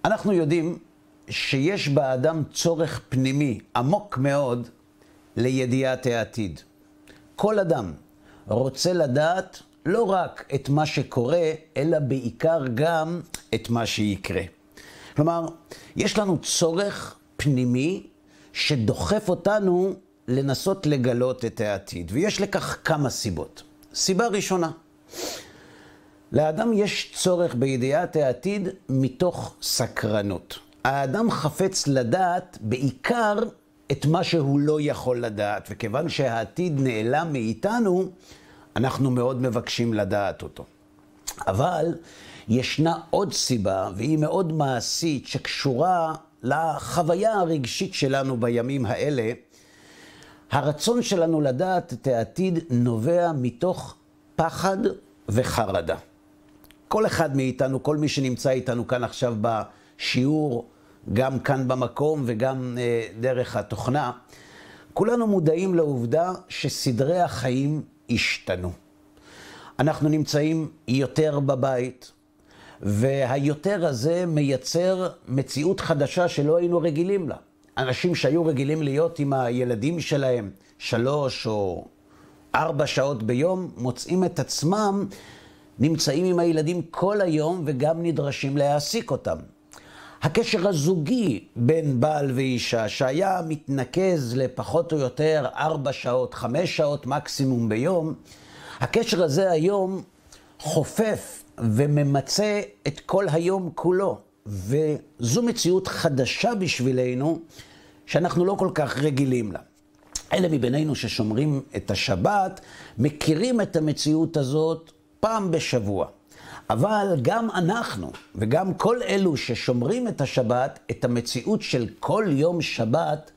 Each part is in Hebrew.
אנחנו יודעים שיש באדם צורך פנימי עמוק מאוד לידיעת העתיד. כל אדם רוצה לדעת לא רק את מה שקורה, אלא בעיקר גם את מה שיקרה. כלומר, יש לנו צורך פנימי שדוחף אותנו לנסות לגלות את העתיד, ויש לכך כמה סיבות. סיבה ראשונה, לאדם יש צורך בידיעת העתיד מתוך סקרנות. האדם חפץ לדעת בעיקר את מה שהוא לא יכול לדעת, וכיוון שהעתיד נעלם מאיתנו, אנחנו מאוד מבקשים לדעת אותו. אבל ישנה עוד סיבה, והיא מאוד מעשית, שקשורה לחוויה הרגשית שלנו בימים האלה. הרצון שלנו לדעת את העתיד נובע מתוך פחד וחרדה. כל אחד מאיתנו, כל מי שנמצא איתנו כאן עכשיו בשיעור, גם כאן במקום וגם דרך התוכנה, כולנו מודעים לעובדה שסדרי החיים השתנו. אנחנו נמצאים יותר בבית, והיותר הזה מייצר מציאות חדשה שלא היינו רגילים לה. אנשים שהיו רגילים להיות עם הילדים שלהם 3 או 4 שעות ביום, מוצאים את עצמם נמצאים עם הילדים כל היום וגם נדרשים להעסיק אותם. הקשר הזוגי בין בעל ואישה שהיה מתנקז לפחות או יותר 4 שעות, 5 שעות מקסימום ביום, הקשר הזה היום חופף וממצה את כל היום כולו. וזו מציאות חדשה בשבילנו שאנחנו לא כל כך רגילים לה. אלה מבינינו ששומרים את השבת מכירים את המציאות הזאת פעם בשבוע. אבל גם אנחנו וגם כל אלו ששומרים את השבת, את המציאות של כל יום שבת,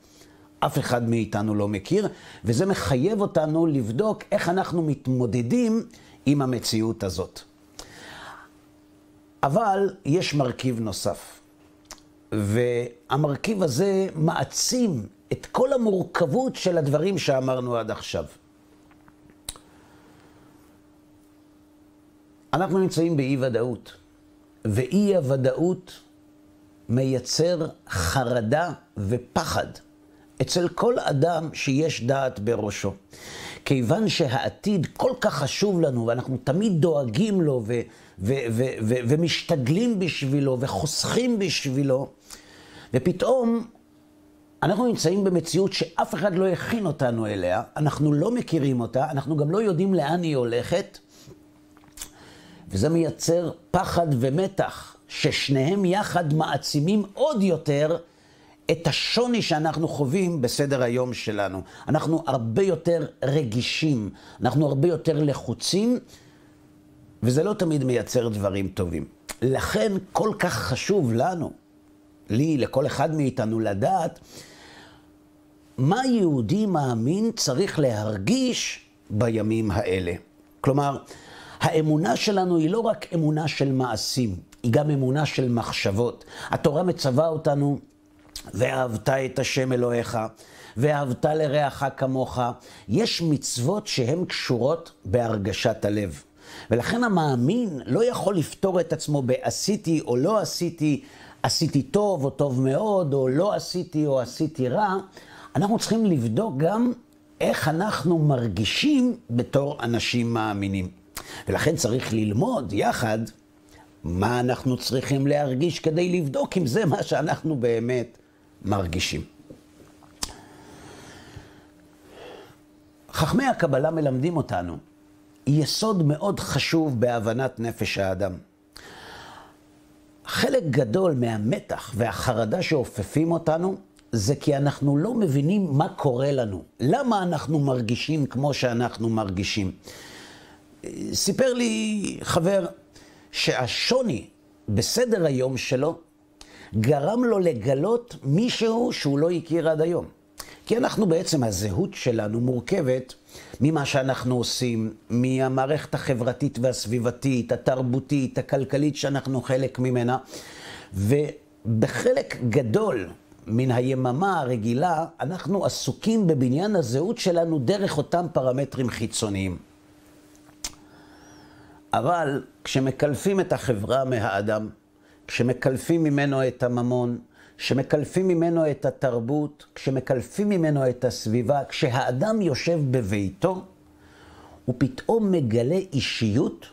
אף אחד מאיתנו לא מכיר, וזה מחייב אותנו לבדוק איך אנחנו מתמודדים עם המציאות הזאת. אבל יש מרכיב נוסף, והמרכיב הזה מעצים את כל המורכבות של הדברים שאמרנו עד עכשיו. אנחנו נמצאים באי ודאות, ואי הוודאות מייצר חרדה ופחד אצל כל אדם שיש דעת בראשו. כיוון שהעתיד כל כך חשוב לנו, ואנחנו תמיד דואגים לו ומשתדלים בשבילו וחוסכים בשבילו, ופתאום אנחנו נמצאים במציאות שאף אחד לא הכין אותנו אליה, אנחנו לא מכירים אותה, אנחנו גם לא יודעים לאן היא הולכת, וזה מייצר פחד ומתח, ששניהם יחד מעצימים עוד יותר את השוני שאנחנו חווים בסדר היום שלנו. אנחנו הרבה יותר רגישים, אנחנו הרבה יותר לחוצים, וזה לא תמיד מייצר דברים טובים. לכן כל כך חשוב לנו, לי, לכל אחד מאיתנו, לדעת מה יהודי מאמין צריך להרגיש בימים האלה. כלומר, האמונה שלנו היא לא רק אמונה של מעשים, היא גם אמונה של מחשבות. התורה מצווה אותנו, ואהבת את השם אלוהיך, ואהבת לרעך כמוך. יש מצוות שהן קשורות בהרגשת הלב. ולכן המאמין לא יכול לפתור את עצמו בעשיתי או לא עשיתי, עשיתי טוב או טוב מאוד, או לא עשיתי או עשיתי רע. אנחנו צריכים לבדוק גם איך אנחנו מרגישים בתור אנשים מאמינים. ולכן צריך ללמוד יחד מה אנחנו צריכים להרגיש כדי לבדוק אם זה מה שאנחנו באמת מרגישים. חכמי הקבלה מלמדים אותנו יסוד מאוד חשוב בהבנת נפש האדם. חלק גדול מהמתח והחרדה שאופפים אותנו זה כי אנחנו לא מבינים מה קורה לנו. למה אנחנו מרגישים כמו שאנחנו מרגישים? סיפר לי חבר שהשוני בסדר היום שלו גרם לו לגלות מישהו שהוא לא הכיר עד היום. כי אנחנו בעצם, הזהות שלנו מורכבת ממה שאנחנו עושים, מהמערכת החברתית והסביבתית, התרבותית, הכלכלית שאנחנו חלק ממנה, ובחלק גדול מן היממה הרגילה אנחנו עסוקים בבניין הזהות שלנו דרך אותם פרמטרים חיצוניים. אבל כשמקלפים את החברה מהאדם, כשמקלפים ממנו את הממון, כשמקלפים ממנו את התרבות, כשמקלפים ממנו את הסביבה, כשהאדם יושב בביתו, הוא פתאום מגלה אישיות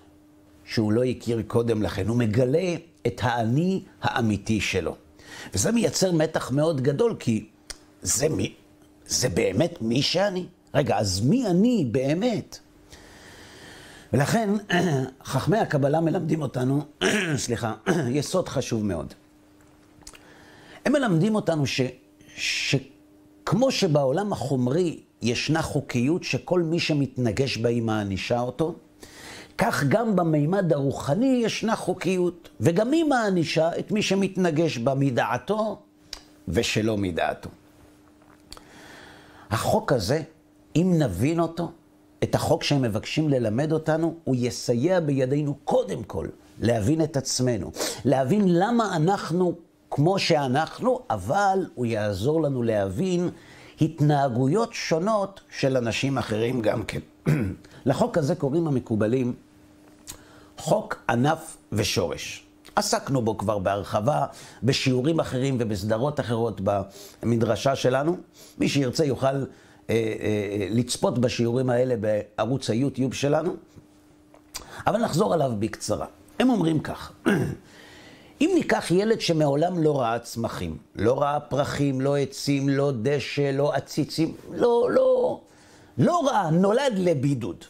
שהוא לא הכיר קודם לכן. הוא מגלה את האני האמיתי שלו. וזה מייצר מתח מאוד גדול, כי זה באמת מי שאני? רגע, אז מי אני באמת? ולכן, חכמי הקבלה מלמדים אותנו, יסוד חשוב מאוד. הם מלמדים אותנו שכמו שבעולם החומרי ישנה חוקיות שכל מי שמתנגש בה היא מענישה אותו, כך גם במימד הרוחני ישנה חוקיות, וגם היא מענישה את מי שמתנגש בה מדעתו ושלא מדעתו. החוק הזה, אם נבין אותו, את החוק שהם מבקשים ללמד אותנו, הוא יסייע בידינו קודם כל להבין את עצמנו, להבין למה אנחנו כמו שאנחנו, אבל הוא יעזור לנו להבין התנהגויות שונות של אנשים אחרים גם כן. לחוק הזה קוראים המקובלים חוק ענף ושורש. עסקנו בו כבר בהרחבה, בשיעורים אחרים ובסדרות אחרות במדרשה שלנו. מי שירצה יוכל לצפות בשיעורים האלה בערוץ היוטיוב שלנו. אבל נחזור עליו בקצרה. הם אומרים כך, אם ניקח ילד שמעולם לא ראה צמחים, לא ראה פרחים, לא עצים, לא דשא, לא עציצים, לא ראה, נולד לבידוד.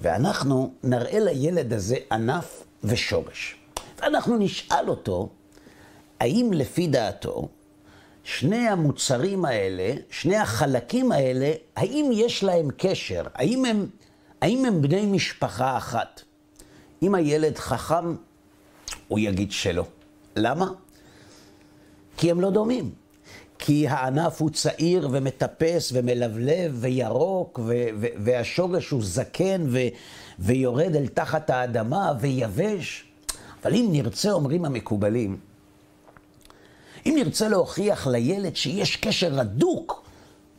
ואנחנו נראה לילד הזה ענף ושורש. ואנחנו נשאל אותו, האם לפי דעתו, שני המוצרים האלה, שני החלקים האלה, האם יש להם קשר? האם הם בני משפחה אחת? אם הילד חכם, הוא יגיד שלא. למה? כי הם לא דומים. כי הענף הוא צעיר ומטפס ומלבלב וירוק, והשורש הוא זקן ויורד אל תחת האדמה ויבש. אבל אם נרצה, אומרים המקובלים, אם נרצה להוכיח לילד שיש קשר הדוק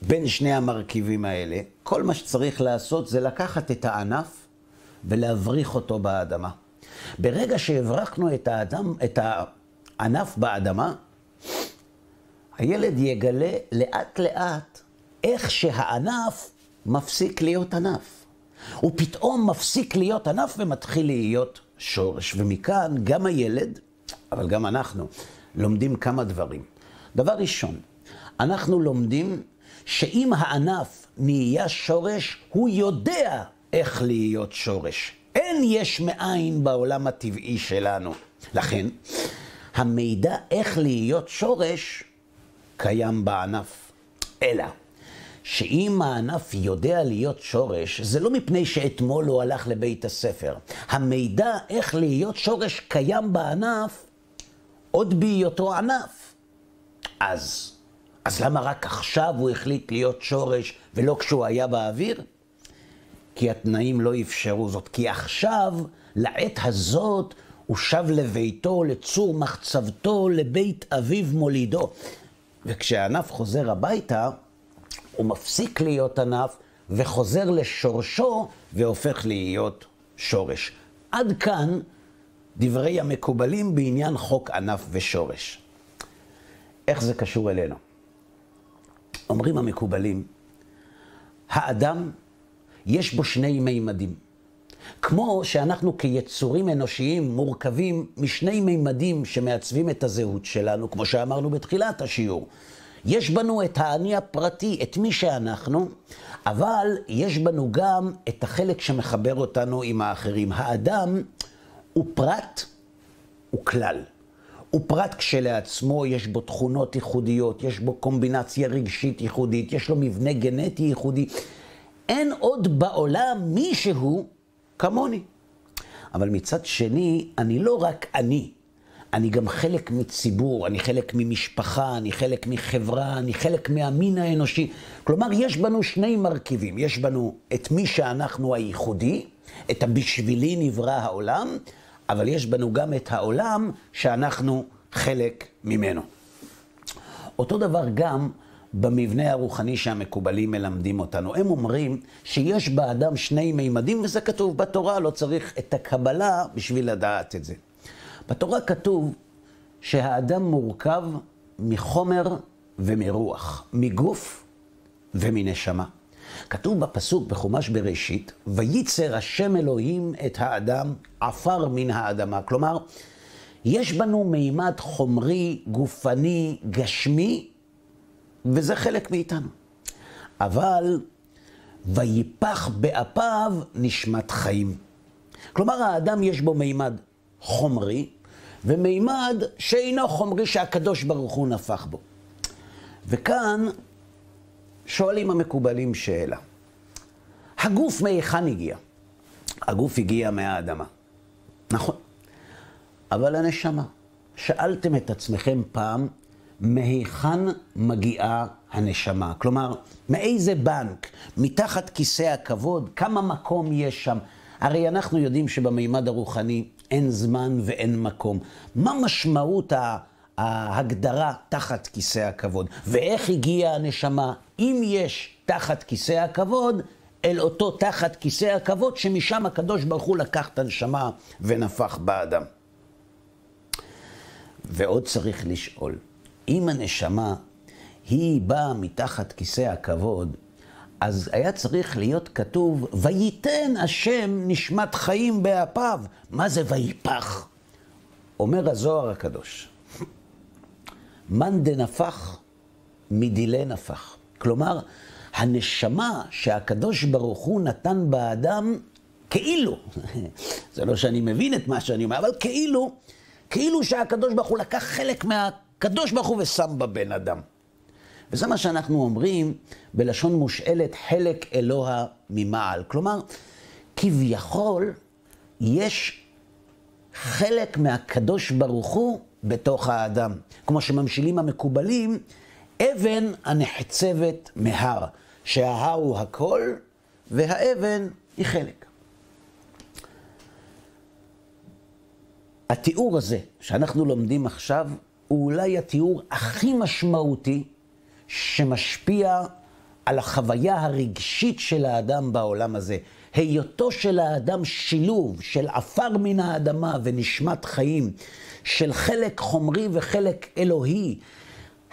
בין שני המרכיבים האלה, כל מה שצריך לעשות זה לקחת את הענף ולהבריך אותו באדמה. ברגע שהברקנו את הענף באדמה, הילד יגלה לאט לאט איך שהענף מפסיק להיות ענף. הוא פתאום מפסיק להיות ענף ומתחיל להיות שורש. ומכאן גם הילד, אבל גם אנחנו, לומדים כמה דברים. דבר ראשון, אנחנו לומדים שאם הענף נהיה שורש, הוא יודע איך להיות שורש. אין יש מאין בעולם הטבעי שלנו. לכן, המידע איך להיות שורש קיים בענף. אלא, שאם הענף יודע להיות שורש, זה לא מפני שאתמול הוא הלך לבית הספר. המידע איך להיות שורש קיים בענף עוד בהיותו ענף. אז למה רק עכשיו הוא החליט להיות שורש ולא כשהוא היה באוויר? כי התנאים לא אפשרו זאת. כי עכשיו, לעת הזאת, הוא שב לביתו, לצור מחצבתו, לבית אביו מולידו. וכשהענף חוזר הביתה, הוא מפסיק להיות ענף וחוזר לשורשו והופך להיות שורש. עד כאן דברי המקובלים בעניין חוק ענף ושורש. איך זה קשור אלינו? אומרים המקובלים, האדם יש בו שני מימדים. כמו שאנחנו כיצורים אנושיים מורכבים משני מימדים שמעצבים את הזהות שלנו, כמו שאמרנו בתחילת השיעור. יש בנו את האני הפרטי, את מי שאנחנו, אבל יש בנו גם את החלק שמחבר אותנו עם האחרים. האדם הוא פרט, הוא כלל. הוא פרט כשלעצמו, יש בו תכונות ייחודיות, יש בו קומבינציה רגשית ייחודית, יש לו מבנה גנטי ייחודי. אין עוד בעולם מישהו כמוני. אבל מצד שני, אני לא רק אני גם חלק מציבור, אני חלק ממשפחה, אני חלק מחברה, אני חלק מהמין האנושי. כלומר, יש בנו שני מרכיבים. יש בנו את מי שאנחנו הייחודי, את הבשבילי נברא העולם, אבל יש בנו גם את העולם שאנחנו חלק ממנו. אותו דבר גם במבנה הרוחני שהמקובלים מלמדים אותנו. הם אומרים שיש באדם שני מימדים, וזה כתוב בתורה, לא צריך את הקבלה בשביל לדעת את זה. בתורה כתוב שהאדם מורכב מחומר ומרוח, מגוף ומנשמה. כתוב בפסוק בחומש בראשית, וייצר השם אלוהים את האדם עפר מן האדמה. כלומר, יש בנו מימד חומרי, גופני, גשמי, וזה חלק מאיתנו. אבל ויפח באפיו נשמת חיים. כלומר, האדם יש בו מימד חומרי, ומימד שאינו חומרי שהקדוש ברוך הוא נפח בו. וכאן שואלים המקובלים שאלה. הגוף מהיכן הגיע? הגוף הגיע מהאדמה. נכון. אבל הנשמה, שאלתם את עצמכם פעם, מהיכן מגיעה הנשמה? כלומר, מאיזה בנק? מתחת כיסא הכבוד? כמה מקום יש שם? הרי אנחנו יודעים שבמימד הרוחני אין זמן ואין מקום. מה משמעות ההגדרה תחת כיסא הכבוד? ואיך הגיעה הנשמה, אם יש תחת כיסא הכבוד, אל אותו תחת כיסא הכבוד, שמשם הקדוש ברוך הוא לקח את הנשמה ונפח באדם? ועוד צריך לשאול, אם הנשמה היא באה מתחת כיסא הכבוד, אז היה צריך להיות כתוב, וייתן השם נשמת חיים באפיו. מה זה ויפח? אומר הזוהר הקדוש, מאן דנפח מדילי נפח. כלומר, הנשמה שהקדוש ברוך הוא נתן באדם, כאילו, זה לא שאני מבין את מה שאני אומר, אבל כאילו שהקדוש ברוך הוא לקח חלק מהקדוש ברוך הוא ושם בבן אדם. וזה מה שאנחנו אומרים בלשון מושאלת, חלק אלוה ממעל. כלומר, כביכול יש חלק מהקדוש ברוך הוא בתוך האדם. כמו שממשילים המקובלים, אבן הנחצבת מהר, שההר הוא הכל והאבן היא חלק. התיאור הזה שאנחנו לומדים עכשיו הוא אולי התיאור הכי משמעותי שמשפיע על החוויה הרגשית של האדם בעולם הזה. היותו של האדם שילוב של עפר מן האדמה ונשמת חיים, של חלק חומרי וחלק אלוהי.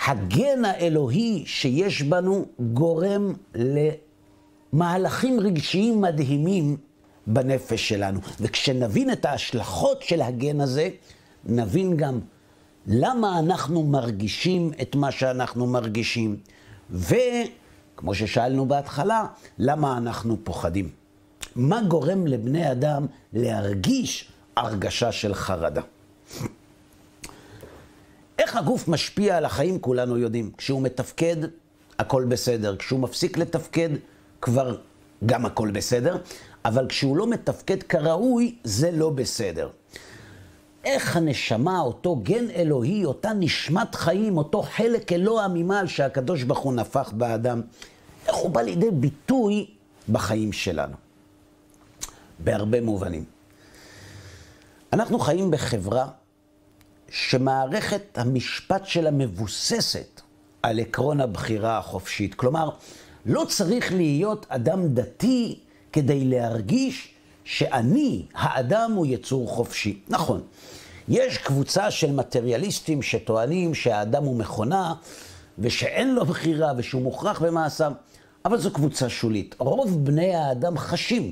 הגן האלוהי שיש בנו גורם למהלכים רגשיים מדהימים בנפש שלנו. וכשנבין את ההשלכות של הגן הזה, נבין גם למה אנחנו מרגישים את מה שאנחנו מרגישים. וכמו ששאלנו בהתחלה, למה אנחנו פוחדים. מה גורם לבני אדם להרגיש הרגשה של חרדה? איך הגוף משפיע על החיים כולנו יודעים. כשהוא מתפקד, הכל בסדר. כשהוא מפסיק לתפקד, כבר גם הכל בסדר. אבל כשהוא לא מתפקד כראוי, זה לא בסדר. איך הנשמה, אותו גן אלוהי, אותה נשמת חיים, אותו חלק אלוה ממעל שהקדוש ברוך הוא נפח באדם, איך הוא בא לידי ביטוי בחיים שלנו? בהרבה מובנים. אנחנו חיים בחברה שמערכת המשפט שלה מבוססת על עקרון הבחירה החופשית. כלומר, לא צריך להיות אדם דתי כדי להרגיש שאני, האדם, הוא יצור חופשי. נכון, יש קבוצה של מטריאליסטים שטוענים שהאדם הוא מכונה ושאין לו בחירה ושהוא מוכרח במעשיו, אבל זו קבוצה שולית. רוב בני האדם חשים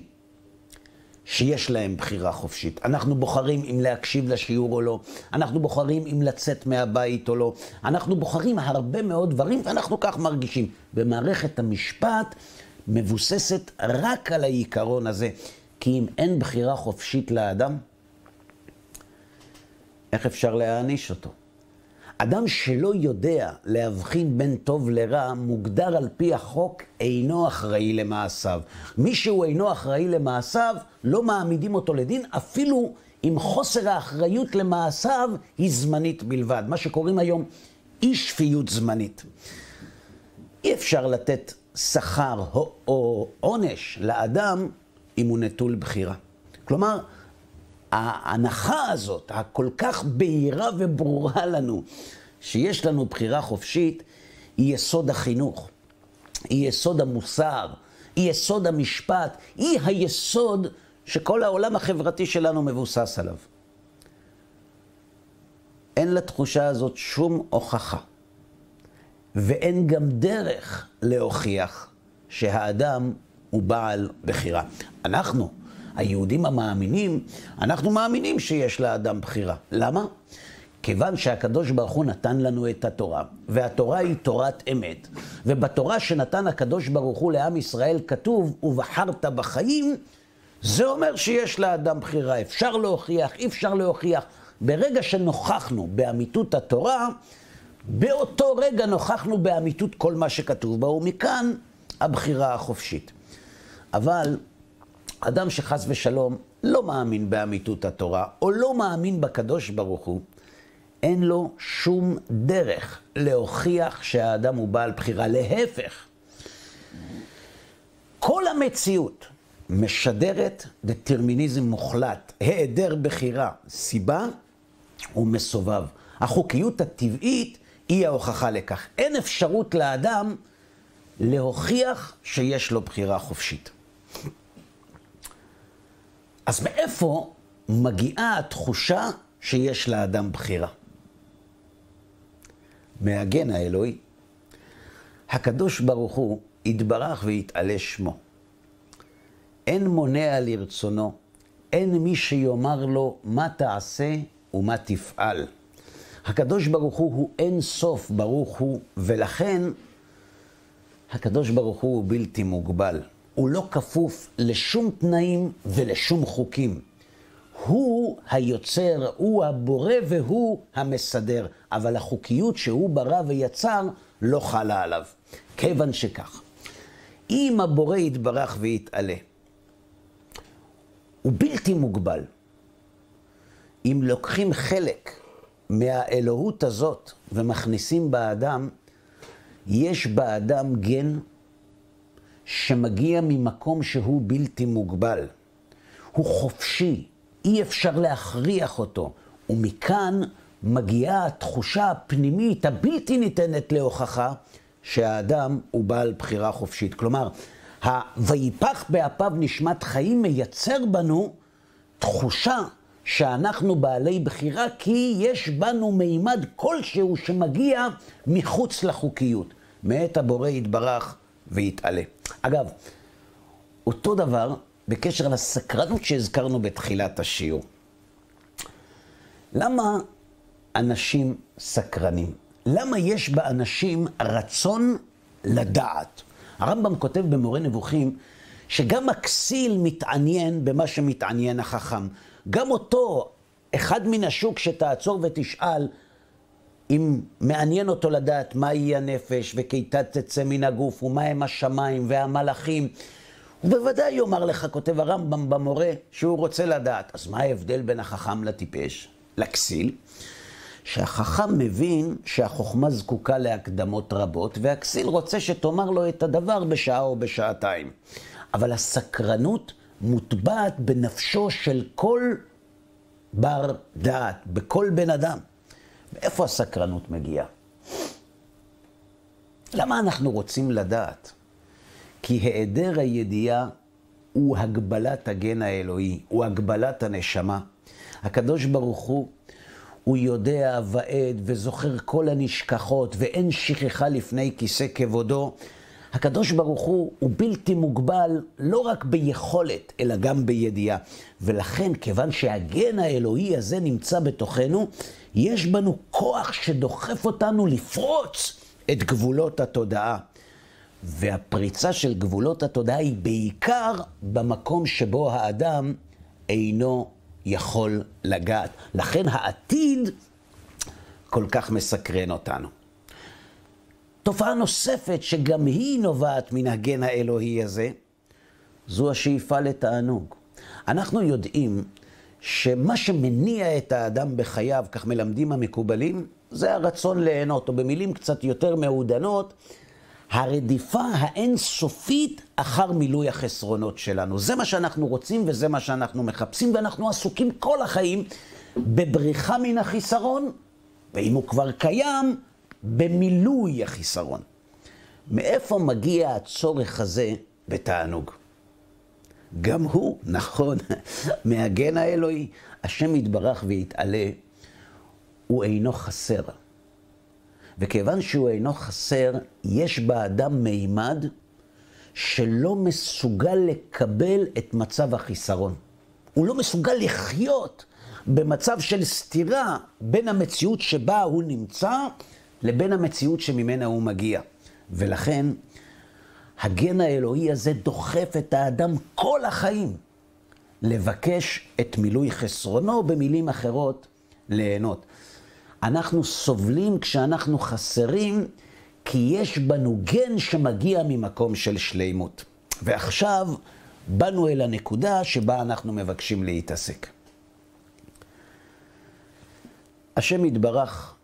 שיש להם בחירה חופשית. אנחנו בוחרים אם להקשיב לשיעור או לא, אנחנו בוחרים אם לצאת מהבית או לא, אנחנו בוחרים הרבה מאוד דברים ואנחנו כך מרגישים. במערכת המשפט מבוססת רק על העיקרון הזה, כי אם אין בחירה חופשית לאדם, איך אפשר להעניש אותו? אדם שלא יודע להבחין בין טוב לרע, מוגדר על פי החוק אינו אחראי למעשיו. מי שהוא אינו אחראי למעשיו, לא מעמידים אותו לדין, אפילו אם חוסר האחריות למעשיו היא זמנית בלבד. מה שקוראים היום אי שפיות זמנית. אי אפשר לתת שכר או עונש לאדם אם הוא נטול בחירה. כלומר, ההנחה הזאת, הכל כך בהירה וברורה לנו, שיש לנו בחירה חופשית, היא יסוד החינוך, היא יסוד המוסר, היא יסוד המשפט, היא היסוד שכל העולם החברתי שלנו מבוסס עליו. אין לתחושה הזאת שום הוכחה. ואין גם דרך להוכיח שהאדם הוא בעל בחירה. אנחנו, היהודים המאמינים, אנחנו מאמינים שיש לאדם בחירה. למה? כיוון שהקדוש ברוך הוא נתן לנו את התורה, והתורה היא תורת אמת, ובתורה שנתן הקדוש ברוך הוא לעם ישראל כתוב, ובחרת בחיים, זה אומר שיש לאדם בחירה. אפשר להוכיח, אי אפשר להוכיח. ברגע שנוכחנו באמיתות התורה, באותו רגע נוכחנו באמיתות כל מה שכתוב בה, ומכאן הבחירה החופשית. אבל אדם שחס ושלום לא מאמין באמיתות התורה, או לא מאמין בקדוש ברוך הוא, אין לו שום דרך להוכיח שהאדם הוא בעל בחירה. להפך, כל המציאות משדרת דטרמיניזם מוחלט, היעדר בחירה, סיבה ומסובב. החוקיות הטבעית היא ההוכחה לכך. אין אפשרות לאדם להוכיח שיש לו בחירה חופשית. אז מאיפה מגיעה התחושה שיש לאדם בחירה? מהגן האלוהי. הקדוש ברוך הוא יתברך ויתעלה שמו. אין מונע לרצונו, אין מי שיאמר לו מה תעשה ומה תפעל. הקדוש ברוך הוא אין סוף ברוך הוא, ולכן הקדוש ברוך הוא בלתי מוגבל. הוא לא כפוף לשום תנאים ולשום חוקים. הוא היוצר, הוא הבורא והוא המסדר, אבל החוקיות שהוא ברא ויצר לא חלה עליו. כיוון שכך, אם הבורא יתברך ויתעלה, הוא בלתי מוגבל. אם לוקחים חלק מהאלוהות הזאת ומכניסים באדם, יש באדם גן שמגיע ממקום שהוא בלתי מוגבל. הוא חופשי, אי אפשר להכריח אותו, ומכאן מגיעה התחושה הפנימית הבלתי ניתנת להוכחה שהאדם הוא בעל בחירה חופשית. כלומר, ויפח באפיו נשמת חיים מייצר בנו תחושה שאנחנו בעלי בחירה, כי יש בנו מימד כלשהו שמגיע מחוץ לחוקיות. מאת הבורא יתברך ויתעלה. אגב, אותו דבר בקשר לסקרנות שהזכרנו בתחילת השיעור. למה אנשים סקרנים? למה יש באנשים רצון לדעת? הרמב"ם כותב במורה נבוכים שגם הכסיל מתעניין במה שמתעניין החכם. גם אותו, אחד מן השוק שתעצור ותשאל, אם מעניין אותו לדעת מהי הנפש וכיצד תצא מן הגוף ומה הם השמיים והמלאכים, הוא בוודאי יאמר לך, כותב הרמב"ם במורה, שהוא רוצה לדעת. אז מה ההבדל בין החכם לטיפש, לכסיל? שהחכם מבין שהחוכמה זקוקה להקדמות רבות, והכסיל רוצה שתאמר לו את הדבר בשעה או בשעתיים. אבל הסקרנות מוטבעת בנפשו של כל בר דעת, בכל בן אדם. מאיפה הסקרנות מגיעה? למה אנחנו רוצים לדעת? כי היעדר הידיעה הוא הגבלת הגן האלוהי, הוא הגבלת הנשמה. הקדוש ברוך הוא יודע ועד וזוכר כל הנשכחות, ואין שכחה לפני כיסא כבודו. הקדוש ברוך הוא בלתי מוגבל לא רק ביכולת, אלא גם בידיעה. ולכן, כיוון שהגן האלוהי הזה נמצא בתוכנו, יש בנו כוח שדוחף אותנו לפרוץ את גבולות התודעה. והפריצה של גבולות התודעה היא בעיקר במקום שבו האדם אינו יכול לגעת. לכן העתיד כל כך מסקרן אותנו. תופעה נוספת שגם היא נובעת מן הגן האלוהי הזה, זו השאיפה לתענוג. אנחנו יודעים שמה שמניע את האדם בחייו, כך מלמדים המקובלים, זה הרצון ליהנות, או במילים קצת יותר מעודנות, הרדיפה האינסופית אחר מילוי החסרונות שלנו. זה מה שאנחנו רוצים וזה מה שאנחנו מחפשים, ואנחנו עסוקים כל החיים בבריחה מן החיסרון, ואם הוא כבר קיים, במילוי החיסרון. מאיפה מגיע הצורך הזה בתענוג? גם הוא, נכון, מהגן האלוהי. השם יתברך ויתעלה, הוא אינו חסר. וכיוון שהוא אינו חסר, יש באדם מימד שלא מסוגל לקבל את מצב החיסרון. הוא לא מסוגל לחיות במצב של סתירה בין המציאות שבה הוא נמצא לבין המציאות שממנה הוא מגיע. ולכן הגן האלוהי הזה דוחף את האדם כל החיים לבקש את מילוי חסרונו, במילים אחרות, ליהנות. אנחנו סובלים כשאנחנו חסרים, כי יש בנו גן שמגיע ממקום של שלימות. ועכשיו באנו אל הנקודה שבה אנחנו מבקשים להתעסק. השם יתברך,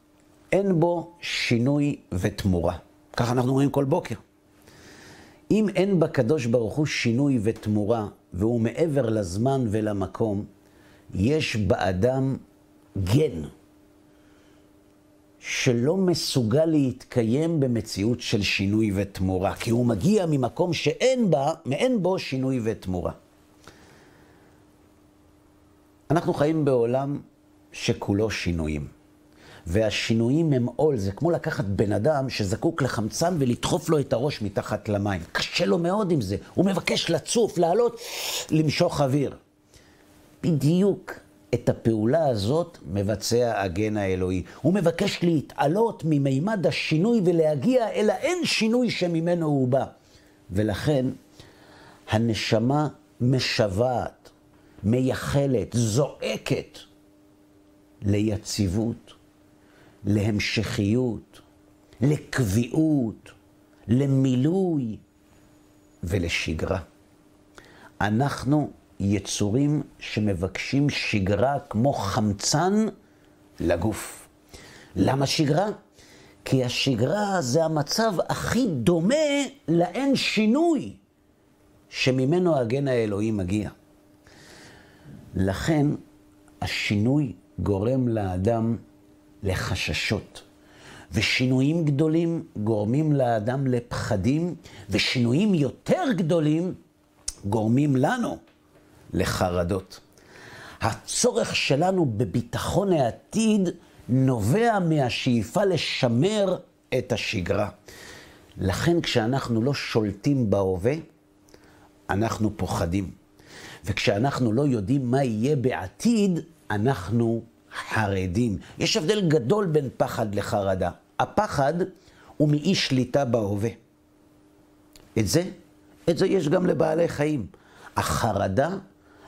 אין בו שינוי ותמורה. כך אנחנו אומרים כל בוקר. אם אין בקדוש ברוך הוא שינוי ותמורה, והוא מעבר לזמן ולמקום, יש באדם גן שלא מסוגל להתקיים במציאות של שינוי ותמורה, כי הוא מגיע ממקום מאין בו שינוי ותמורה. אנחנו חיים בעולם שכולו שינויים. והשינויים הם עול, זה כמו לקחת בן אדם שזקוק לחמצן ולדחוף לו את הראש מתחת למים. קשה לו מאוד עם זה, הוא מבקש לצוף, לעלות, למשוך אוויר. בדיוק את הפעולה הזאת מבצע הגן האלוהי. הוא מבקש להתעלות ממימד השינוי ולהגיע אל האין שינוי שממנו הוא בא. ולכן הנשמה משוועת, מייחלת, זועקת ליציבות, להמשכיות, לקביעות, למילוי ולשגרה. אנחנו יצורים שמבקשים שגרה כמו חמצן לגוף. למה שגרה? כי השגרה זה המצב הכי דומה לאין שינוי שממנו הגן האלוהי מגיע. לכן השינוי גורם לאדם לחששות, ושינויים גדולים גורמים לאדם לפחדים, ושינויים יותר גדולים גורמים לנו לחרדות. הצורך שלנו בביטחון העתיד נובע מהשאיפה לשמר את השגרה. לכן כשאנחנו לא שולטים בהווה, אנחנו פוחדים. וכשאנחנו לא יודעים מה יהיה בעתיד, אנחנו חרדים. יש הבדל גדול בין פחד לחרדה. הפחד הוא מאי שליטה בהווה. את זה יש גם לבעלי חיים.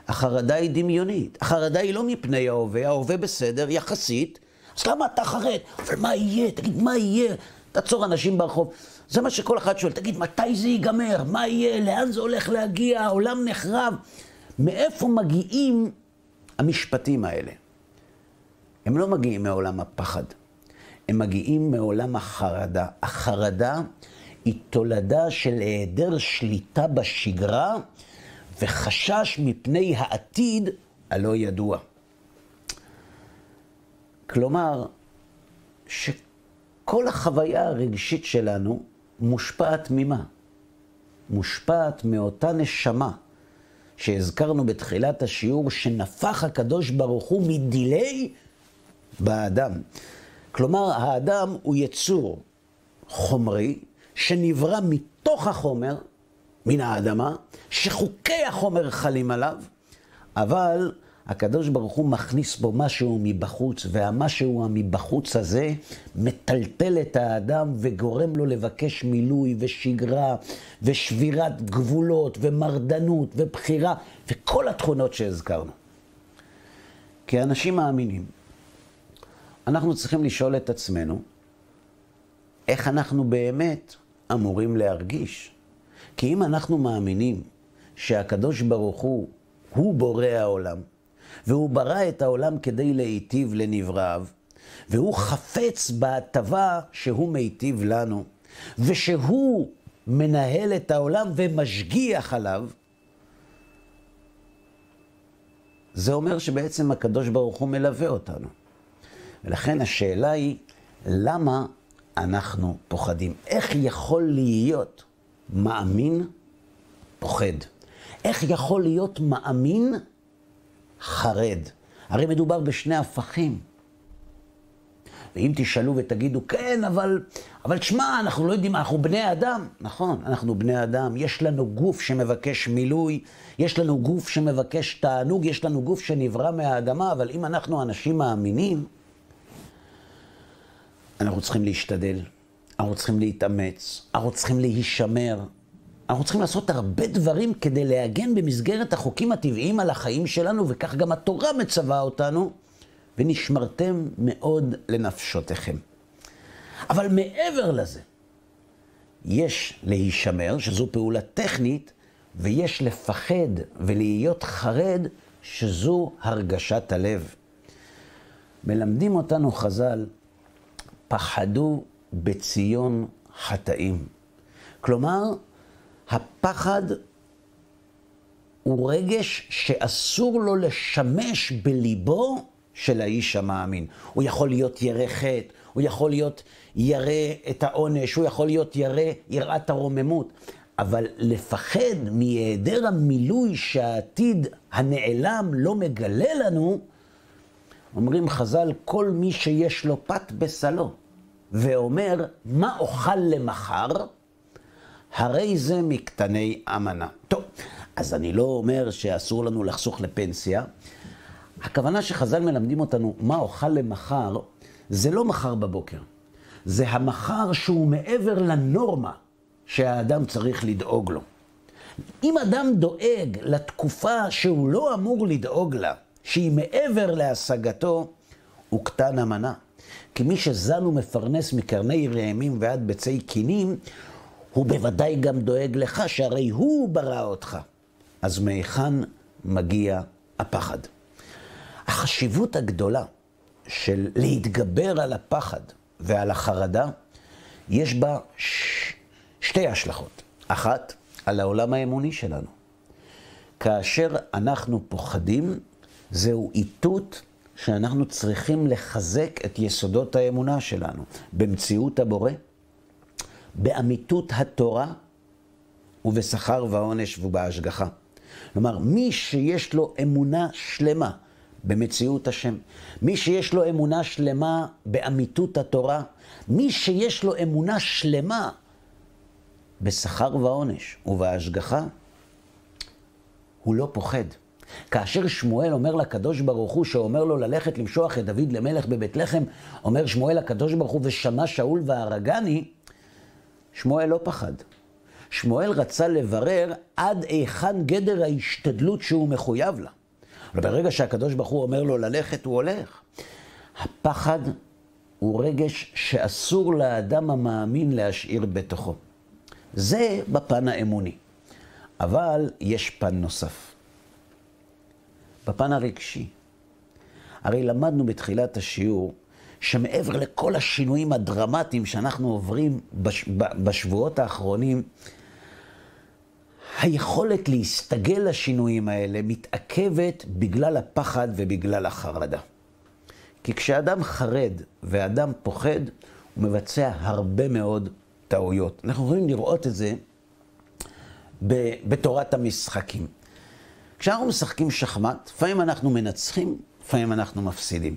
החרדה היא דמיונית. החרדה היא לא מפני ההווה, ההווה בסדר, יחסית. אז למה אתה חרד? אבל מה יהיה? תגיד, מה יהיה? תעצור אנשים ברחוב. זה מה שכל אחד שואל. תגיד, מתי זה ייגמר? מה יהיה? לאן זה הולך להגיע? העולם נחרב. מאיפה מגיעים המשפטים האלה? הם לא מגיעים מעולם הפחד. הם מגיעים מעולם החרדה. החרדה היא תולדה של היעדר שליטה בשגרה, וחשש מפני העתיד הלא ידוע. כלומר, שכל החוויה הרגשית שלנו מושפעת ממה? מושפעת מאותה נשמה שהזכרנו בתחילת השיעור, שנפח הקדוש ברוך הוא מדילי באדם. כלומר, האדם הוא יצור חומרי שנברא מתוך החומר, מן האדמה, שחוקי החומר חלים עליו, אבל הקדוש ברוך הוא מכניס בו משהו מבחוץ, והמשהו המבחוץ הזה מטלטל את האדם וגורם לו לבקש מילוי ושגרה ושבירת גבולות ומרדנות ובחירה וכל התכונות שהזכרנו. כאנשים מאמינים, אנחנו צריכים לשאול את עצמנו, איך אנחנו באמת אמורים להרגיש? כי אם אנחנו מאמינים שהקדוש ברוך הוא בורא העולם, והוא ברא את העולם כדי להיטיב לנבראיו, והוא חפץ בהטבה שהוא מיטיב לנו, ושהוא מנהל את העולם ומשגיח עליו, זה אומר שבעצם הקדוש ברוך הוא מלווה אותנו. ולכן השאלה היא, למה אנחנו פוחדים? איך יכול להיות מאמין פוחד? איך יכול להיות מאמין חרד? הרי מדובר בשני הפכים. ואם תשאלו ותגידו, כן, אבל תשמע, אנחנו לא יודעים, אנחנו בני אדם. נכון, אנחנו בני אדם. יש לנו גוף שמבקש מילוי, יש לנו גוף שמבקש תענוג, יש לנו גוף שנברא מהאדמה, אבל אם אנחנו אנשים מאמינים, אנחנו צריכים להשתדל, אנחנו צריכים להתאמץ, אנחנו צריכים להישמר, אנחנו צריכים לעשות הרבה דברים כדי להגן במסגרת החוקים הטבעיים על החיים שלנו, וכך גם התורה מצווה אותנו, ונשמרתם מאוד לנפשותיכם. אבל מעבר לזה, יש להישמר, שזו פעולה טכנית, ויש לפחד ולהיות חרד, שזו הרגשת הלב. מלמדים אותנו חז"ל, פחדו בציון חטאים. כלומר, הפחד הוא רגש שאסור לו לשמש בליבו של האיש המאמין. הוא יכול להיות ירא חטא, הוא יכול להיות ירא את העונש, הוא יכול להיות ירא יראת הרוממות. אבל לפחד מהיעדר המילוי שהעתיד הנעלם לא מגלה לנו, אומרים חז"ל, כל מי שיש לו פת בסלו, ואומר, מה אוכל למחר? הרי זה מקטני אמנה. טוב, אז אני לא אומר שאסור לנו לחסוך לפנסיה. הכוונה שחז"ל מלמדים אותנו, מה אוכל למחר, זה לא מחר בבוקר. זה המחר שהוא מעבר לנורמה שהאדם צריך לדאוג לו. אם אדם דואג לתקופה שהוא לא אמור לדאוג לה, שהיא מעבר להשגתו, הוא קטן אמנה. כי מי שזן ומפרנס מקרני רעמים ועד ביצי קינים, הוא בוודאי גם דואג לך, שהרי הוא ברא אותך. אז מהיכן מגיע הפחד? החשיבות הגדולה של להתגבר על הפחד ועל החרדה, יש בה שתי השלכות. אחת, על העולם האמוני שלנו. כאשר אנחנו פוחדים, זהו איתות שאנחנו צריכים לחזק את יסודות האמונה שלנו, במציאות הבורא, באמיתות התורה, ובשכר ועונש ובהשגחה. כלומר, מי שיש לו אמונה שלמה במציאות השם, מי שיש לו אמונה שלמה באמיתות התורה, מי שיש לו אמונה שלמה בשכר ועונש ובהשגחה, הוא לא פוחד. כאשר שמואל אומר לקדוש ברוך הוא, שאומר לו ללכת למשוח את דוד למלך בבית לחם, אומר שמואל לקדוש ברוך הוא, ושמע שאול והרגני, שמואל לא פחד. שמואל רצה לברר עד היכן גדר ההשתדלות שהוא מחויב לה. אבל ברגע שהקדוש ברוך הוא אומר לו ללכת, הוא הולך. הפחד הוא רגש שאסור לאדם המאמין להשאיר בתוכו. זה בפן האמוני. אבל יש פן נוסף. בפן הרגשי. הרי למדנו בתחילת השיעור שמעבר לכל השינויים הדרמטיים שאנחנו עוברים בשבועות האחרונים, היכולת להסתגל לשינויים האלה מתעכבת בגלל הפחד ובגלל החרדה. כי כשאדם חרד ואדם פוחד, הוא מבצע הרבה מאוד טעויות. אנחנו יכולים לראות את זה בתורת המשחקים. כשאנחנו משחקים שחמט, לפעמים אנחנו מנצחים, לפעמים אנחנו מפסידים.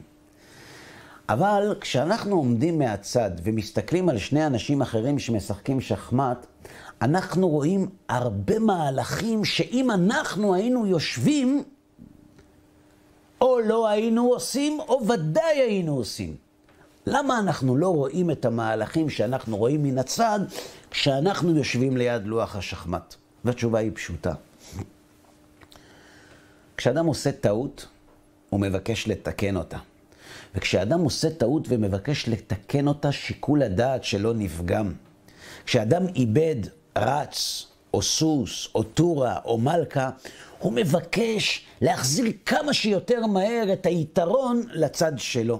אבל כשאנחנו עומדים מהצד ומסתכלים על שני אנשים אחרים שמשחקים שחמט, אנחנו רואים הרבה מהלכים שאם אנחנו היינו יושבים, או לא היינו עושים, או ודאי היינו עושים. למה אנחנו לא רואים את המהלכים שאנחנו רואים מן הצד, כשאנחנו יושבים ליד לוח השחמט? והתשובה היא פשוטה. כשאדם עושה טעות, הוא מבקש לתקן אותה. וכשאדם עושה טעות ומבקש לתקן אותה, שיקול הדעת שלו נפגם. כשאדם איבד רץ, או סוס, או טורה, או מלכה, הוא מבקש להחזיר כמה שיותר מהר את היתרון לצד שלו.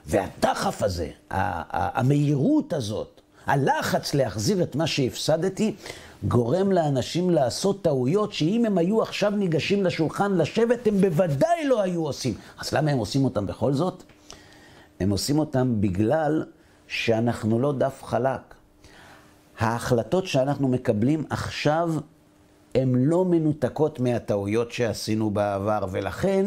והדחף הזה, המהירות הזאת, הלחץ להחזיר את מה שהפסדתי, גורם לאנשים לעשות טעויות שאם הם היו עכשיו ניגשים לשולחן לשבת, הם בוודאי לא היו עושים. אז למה הם עושים אותם בכל זאת? הם עושים אותם בגלל שאנחנו לא דף חלק. ההחלטות שאנחנו מקבלים עכשיו הן לא מנותקות מהטעויות שעשינו בעבר, ולכן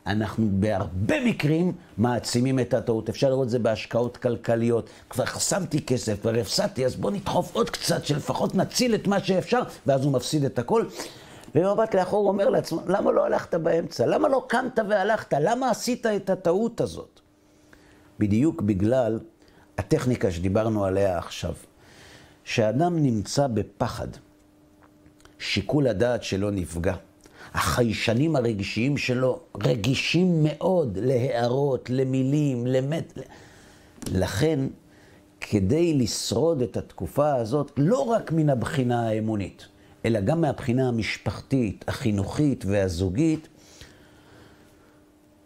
אנחנו בהרבה מקרים מעצימים את הטעות. אפשר לראות את זה בהשקעות כלכליות. כבר חסמתי כסף, כבר הפסדתי, אז בוא נדחוף עוד קצת, שלפחות נציל את מה שאפשר, ואז הוא מפסיד את הכל. ובמבט לאחור אומר לעצמו, למה לא הלכת באמצע? למה לא קמת והלכת? למה עשית את הטעות הזאת? בדיוק בגלל הטכניקה שדיברנו עליה עכשיו. שהאדם נמצא בפחד, שיקול הדעת שלו נפגע. החיישנים הרגשיים שלו רגישים מאוד להערות, למילים, לכן, כדי לשרוד את התקופה הזאת, לא רק מן הבחינה האמונית, אלא גם מהבחינה המשפחתית, החינוכית והזוגית,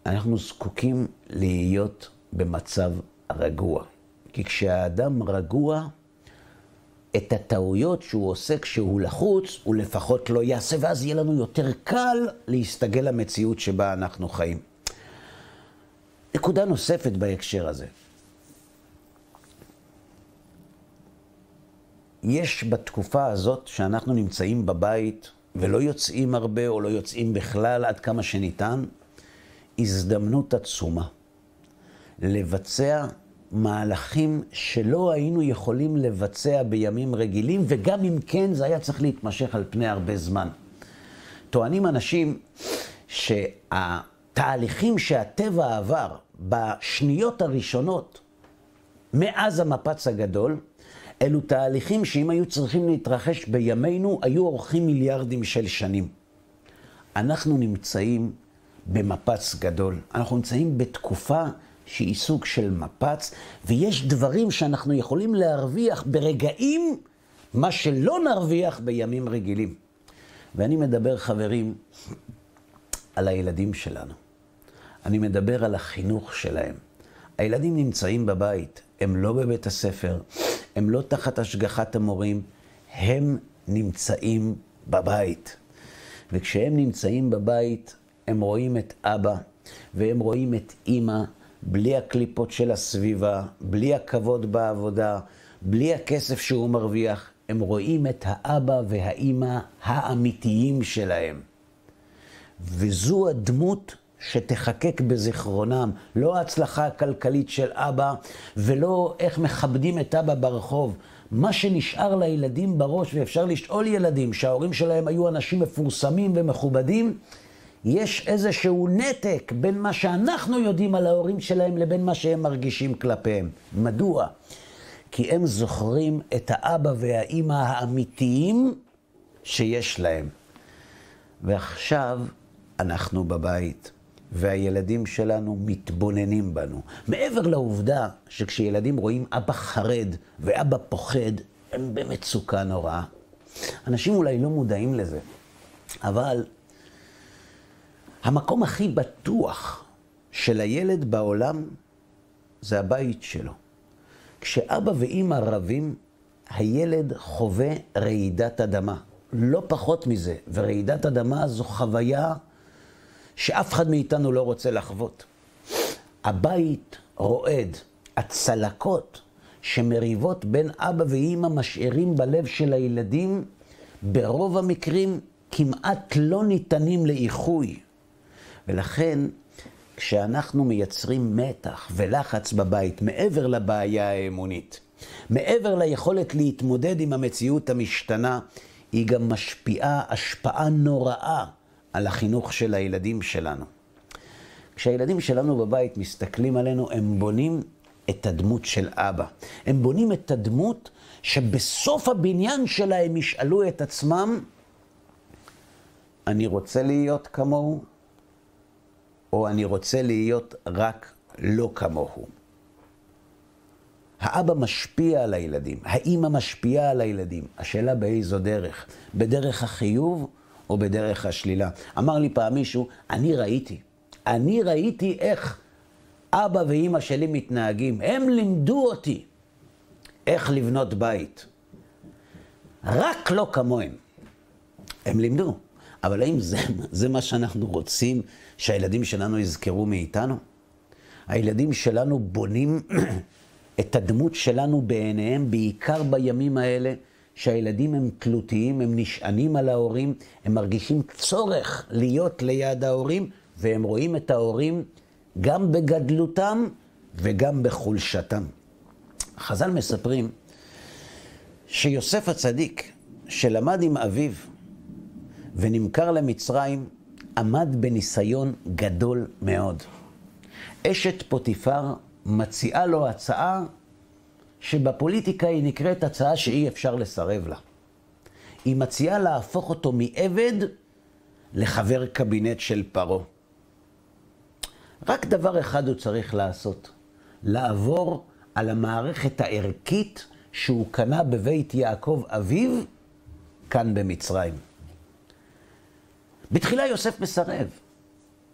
אנחנו זקוקים להיות במצב רגוע. כי כשהאדם רגוע, את הטעויות שהוא עושה כשהוא לחוץ, הוא לפחות לא יעשה, ואז יהיה לנו יותר קל להסתגל למציאות שבה אנחנו חיים. נקודה נוספת בהקשר הזה. יש בתקופה הזאת שאנחנו נמצאים בבית ולא יוצאים הרבה או לא יוצאים בכלל עד כמה שניתן, הזדמנות עצומה לבצע מהלכים שלא היינו יכולים לבצע בימים רגילים, וגם אם כן זה היה צריך להתמשך על פני הרבה זמן. טוענים אנשים שהתהליכים שהטבע עבר בשניות הראשונות מאז המפץ הגדול, אלו תהליכים שאם היו צריכים להתרחש בימינו, היו אורכים מיליארדים של שנים. אנחנו נמצאים במפץ גדול. אנחנו נמצאים בתקופה שהיא סוג של מפץ, ויש דברים שאנחנו יכולים להרוויח ברגעים, מה שלא נרוויח בימים רגילים. ואני מדבר, חברים, על הילדים שלנו. אני מדבר על החינוך שלהם. הילדים נמצאים בבית, הם לא בבית הספר, הם לא תחת השגחת המורים, הם נמצאים בבית. וכשהם נמצאים בבית, הם רואים את אבא, והם רואים את אמא, בלי הקליפות של הסביבה, בלי הכבוד בעבודה, בלי הכסף שהוא מרוויח, הם רואים את האבא והאמא האמיתיים שלהם. וזו הדמות שתחקק בזיכרונם, לא ההצלחה הכלכלית של אבא, ולא איך מכבדים את אבא ברחוב. מה שנשאר לילדים בראש, ואפשר לשאול ילדים שההורים שלהם היו אנשים מפורסמים ומכובדים, יש איזשהו נתק בין מה שאנחנו יודעים על ההורים שלהם לבין מה שהם מרגישים כלפיהם. מדוע? כי הם זוכרים את האבא והאמא האמיתיים שיש להם. ועכשיו אנחנו בבית, והילדים שלנו מתבוננים בנו. מעבר לעובדה שכשילדים רואים אבא חרד ואבא פוחד, הם במצוקה נוראה. אנשים אולי לא מודעים לזה, אבל המקום הכי בטוח של הילד בעולם זה הבית שלו. כשאבא ואמא רבים, הילד חווה רעידת אדמה. לא פחות מזה. ורעידת אדמה זו חוויה שאף אחד מאיתנו לא רוצה לחוות. הבית רועד. הצלקות שמריבות בין אבא ואמא משאירים בלב של הילדים, ברוב המקרים כמעט לא ניתנים לאיחוי. ולכן, כשאנחנו מייצרים מתח ולחץ בבית, מעבר לבעיה האמונית, מעבר ליכולת להתמודד עם המציאות המשתנה, היא גם משפיעה השפעה נוראה על החינוך של הילדים שלנו. כשהילדים שלנו בבית מסתכלים עלינו, הם בונים את הדמות של אבא. הם בונים את הדמות שבסוף הבניין שלה הם ישאלו את עצמם, אני רוצה להיות כמוהו, או אני רוצה להיות רק לא כמוהו. האבא משפיע על הילדים, האמא משפיעה על הילדים. השאלה באיזו דרך? בדרך החיוב או בדרך השלילה? אמר לי פעם מישהו, אני ראיתי איך אבא ואמא שלי מתנהגים. הם לימדו אותי איך לבנות בית. רק לא כמוהם. הם לימדו. אבל האם זה מה שאנחנו רוצים שהילדים שלנו יזכרו מאיתנו? הילדים שלנו בונים את הדמות שלנו בעיניהם, בעיקר בימים האלה שהילדים הם תלותיים, הם נשענים על ההורים, הם מרגישים צורך להיות ליד ההורים, והם רואים את ההורים גם בגדלותם וגם בחולשתם. חז"ל מספרים שיוסף הצדיק, שלמד עם אביו ונמכר למצרים, עמד בניסיון גדול מאוד. אשת פוטיפר מציעה לו הצעה שבפוליטיקה היא נקראת הצעה שאי אפשר לסרב לה. היא מציעה להפוך אותו מעבד לחבר קבינט של פרעה. רק דבר אחד הוא צריך לעשות, לעבור על המערכת הערכית שהוא קנה בבית יעקב אביו, כאן במצרים. בתחילה יוסף מסרב.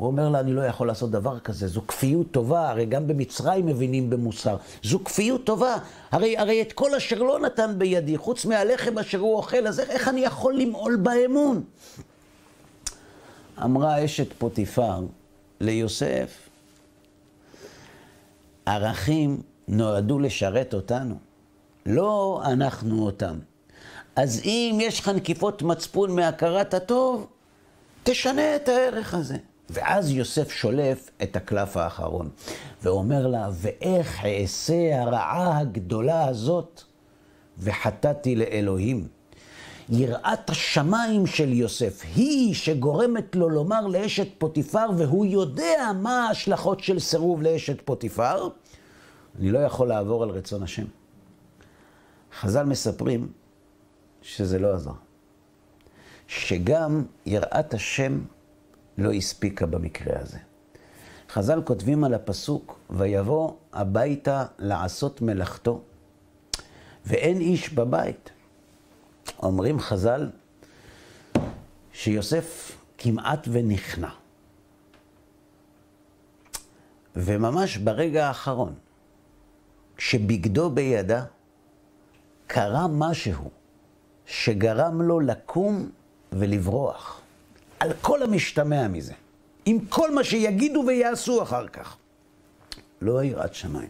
הוא אומר לה, אני לא יכול לעשות דבר כזה, זו כפיות טובה, הרי גם במצרים מבינים במוסר. זו כפיות טובה, הרי את כל אשר לא נתן בידי, חוץ מהלחם אשר הוא אוכל, אז איך אני יכול למעול באמון? אמרה אשת פוטיפר ליוסף, ערכים נועדו לשרת אותנו, לא אנחנו אותם. אז אם יש לך נקיפות מצפון מהכרת הטוב, תשנה את הערך הזה. ואז יוסף שולף את הקלף האחרון, ואומר לה, ואיך אעשה הרעה הגדולה הזאת, וחטאתי לאלוהים. יראת השמיים של יוסף היא שגורמת לו לומר לאשת פוטיפר, והוא יודע מה ההשלכות של סירוב לאשת פוטיפר, אני לא יכול לעבור על רצון השם. חז"ל מספרים שזה לא עזר. שגם יראת השם לא הספיקה במקרה הזה. חז"ל כותבים על הפסוק, ויבוא הביתה לעשות מלאכתו, ואין איש בבית. אומרים חז"ל שיוסף כמעט ונכנע. וממש ברגע האחרון, כשבגדו בידה, קרה משהו שגרם לו לקום ולברוח. על כל המשתמע מזה. עם כל מה שיגידו ויעשו אחר כך. לא יראת שמיים.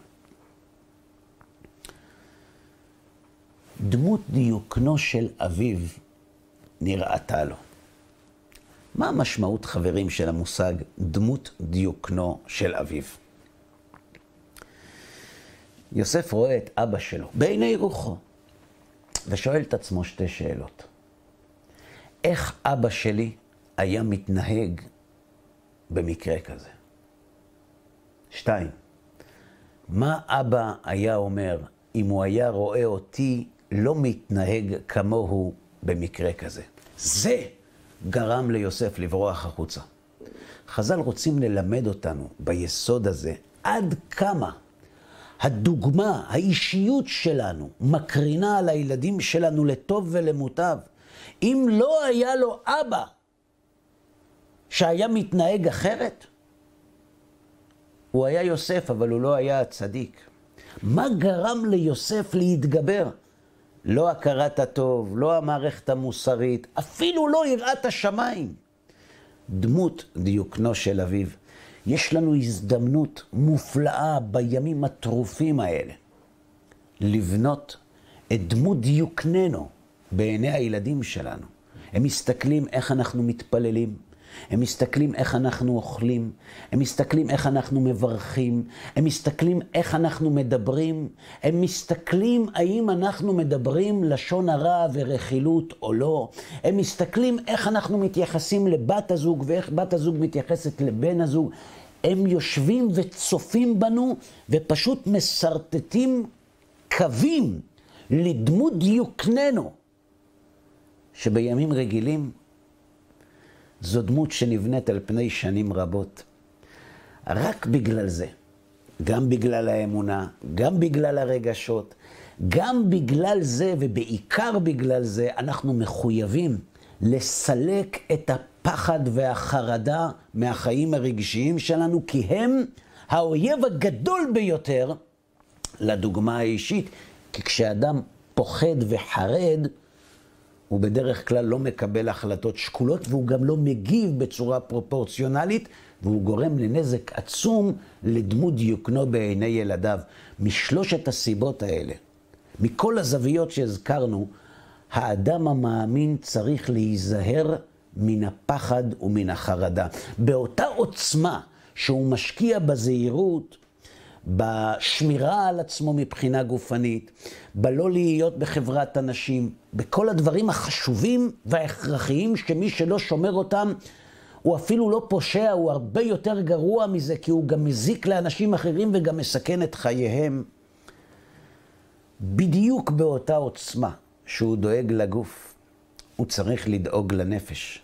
דמות דיוקנו של אביו נראתה לו. מה המשמעות, חברים, של המושג דמות דיוקנו של אביו? יוסף רואה את אבא שלו בעיני רוחו, ושואל את עצמו שתי שאלות. איך אבא שלי היה מתנהג במקרה כזה? 2. מה אבא היה אומר אם הוא היה רואה אותי לא מתנהג כמוהו במקרה כזה? זה גרם ליוסף לברוח החוצה. חז"ל רוצים ללמד אותנו ביסוד הזה עד כמה הדוגמה, האישיות שלנו, מקרינה על הילדים שלנו לטוב ולמוטב. אם לא היה לו אבא שהיה מתנהג אחרת, הוא היה יוסף, אבל הוא לא היה הצדיק. מה גרם ליוסף להתגבר? לא הכרת הטוב, לא המערכת המוסרית, אפילו לא יראת השמיים. דמות דיוקנו של אביו. יש לנו הזדמנות מופלאה בימים הטרופים האלה, לבנות את דמות דיוקננו בעיני הילדים שלנו. הם מסתכלים איך אנחנו מתפללים, הם מסתכלים איך אנחנו אוכלים, הם מסתכלים איך אנחנו מברכים, הם מסתכלים איך אנחנו מדברים, הם מסתכלים האם אנחנו מדברים לשון הרע ורכילות או לא, הם מסתכלים איך אנחנו מתייחסים לבת הזוג ואיך בת הזוג מתייחסת לבן הזוג, הם יושבים וצופים בנו ופשוט מסרטטים קווים לדמות דיוקננו, שבימים רגילים זו דמות שנבנית על פני שנים רבות. רק בגלל זה, גם בגלל האמונה, גם בגלל הרגשות, גם בגלל זה ובעיקר בגלל זה, אנחנו מחויבים לסלק את הפחד והחרדה מהחיים הרגשיים שלנו, כי הם האויב הגדול ביותר לדוגמה האישית. כי כשאדם פוחד וחרד, הוא בדרך כלל לא מקבל החלטות שקולות, והוא גם לא מגיב בצורה פרופורציונלית, והוא גורם לנזק עצום לדמות דיוקנו בעיני ילדיו. משלושת הסיבות האלה, מכל הזוויות שהזכרנו, האדם המאמין צריך להיזהר מן הפחד ומן החרדה. באותה עוצמה שהוא משקיע בזהירות, בשמירה על עצמו מבחינה גופנית, בלא להיות בחברת אנשים, בכל הדברים החשובים וההכרחיים שמי שלא שומר אותם, הוא אפילו לא פושע, הוא הרבה יותר גרוע מזה, כי הוא גם מזיק לאנשים אחרים וגם מסכן את חייהם. בדיוק באותה עוצמה שהוא דואג לגוף, הוא צריך לדאוג לנפש.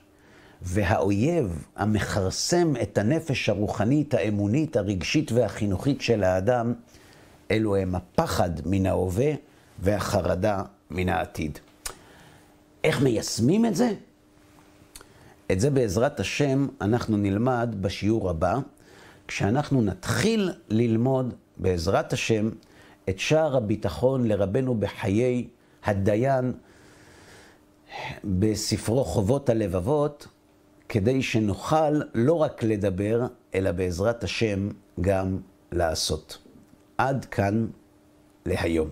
והאויב המחרסם את הנפש הרוחנית, האמונית, הרגשית והחינוכית של האדם, אלו הם הפחד מן ההווה והחרדה מן העתיד. איך מיישמים את זה? את זה בעזרת השם אנחנו נלמד בשיעור הבא, כשאנחנו נתחיל ללמוד בעזרת השם את שער הביטחון לרבנו בחיי הדיין בספרו חובות הלבבות, כדי שנוכל לא רק לדבר, אלא בעזרת השם גם לעשות. עד כאן להיום.